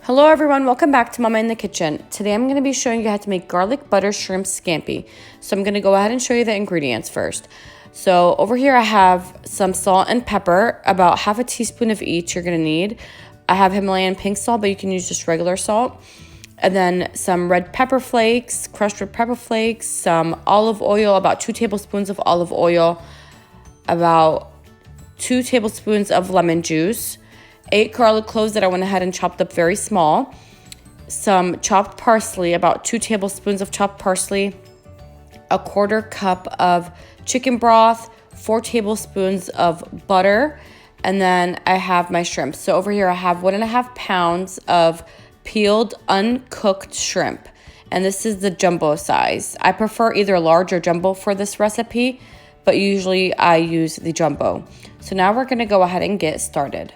Hello everyone, welcome back to Mama in the Kitchen. Today I'm going to be showing you how to make garlic butter shrimp scampi. So I'm going to go ahead and show you the ingredients first. So over here I have some salt and pepper, about half a teaspoon of each you're going to need. I have Himalayan pink salt, but you can use just regular salt. And then some red pepper flakes, crushed red pepper flakes, some olive oil, about 2 tablespoons of olive oil, about 2 tablespoons of lemon juice, 8 garlic cloves that I went ahead and chopped up very small, some chopped parsley, about 2 tablespoons of chopped parsley, a 1/4 cup of chicken broth, 4 tablespoons of butter, and then I have my shrimp. So over here I have 1.5 pounds of peeled uncooked shrimp, and this is the jumbo size. I prefer either large or jumbo for this recipe, but usually I use the jumbo. So now we're gonna go ahead and get started.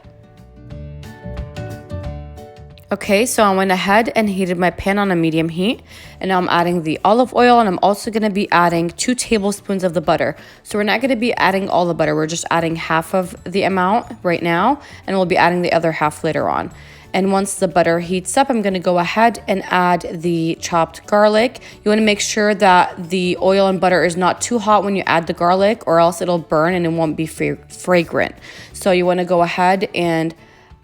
Okay, so I went ahead and heated my pan on a medium heat, and now I'm adding the olive oil, and I'm also going to be adding 2 tablespoons of the butter. So we're not going to be adding all the butter, we're just adding half of the amount right now, and we'll be adding the other half later on. And once the butter heats up, I'm going to go ahead and add the chopped garlic. You want to make sure that the oil and butter is not too hot when you add the garlic, or else it'll burn and it won't be fragrant. So you want to go ahead and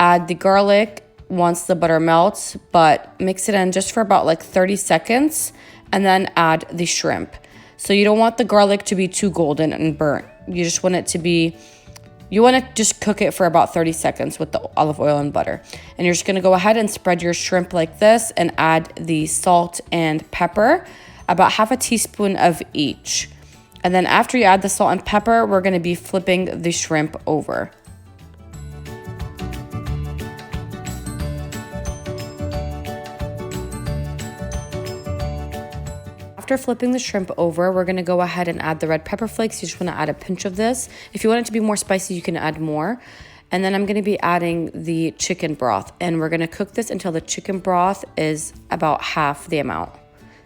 add the garlic once the butter melts, but mix it in just for about like 30 seconds and then add the shrimp. So you don't want the garlic to be too golden and burnt. You just want it to be, you want to just cook it for about 30 seconds with the olive oil and butter. And you're just going to go ahead and spread your shrimp like this and add the salt and pepper, about half a teaspoon of each. And then after you add the salt and pepper, we're going to be flipping the shrimp over. After flipping the shrimp over, we're going to go ahead and add the red pepper flakes. You just want to add a pinch of this. If you want it to be more spicy, you can add more. And then I'm going to be adding the chicken broth, and we're going to cook this until the chicken broth is about half the amount.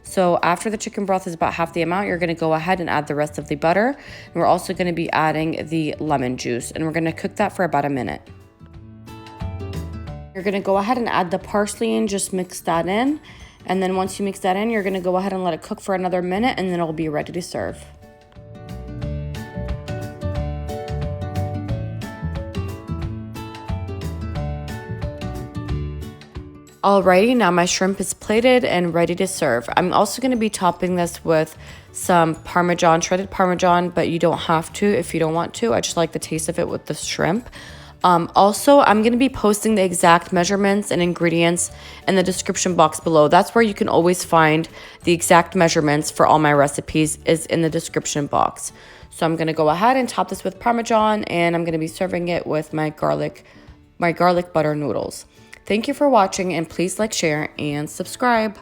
So after the chicken broth is about half the amount, you're going to go ahead and add the rest of the butter. And we're also going to be adding the lemon juice, and we're going to cook that for about a minute. You're going to go ahead and add the parsley and just mix that in. And then once you mix that in, you're going to go ahead and let it cook for another minute, and then it'll be ready to serve. Alrighty, now my shrimp is plated and ready to serve. I'm also going to be topping this with some Parmesan, shredded Parmesan, but you don't have to if you don't want to. I just like the taste of it with the shrimp. Also, I'm going to be posting the exact measurements and ingredients in the description box below. That's where you can always find the exact measurements for all my recipes, is in the description box. So I'm going to go ahead and top this with Parmesan, and I'm going to be serving it with my garlic butter noodles. Thank you for watching, and please like, share, and subscribe.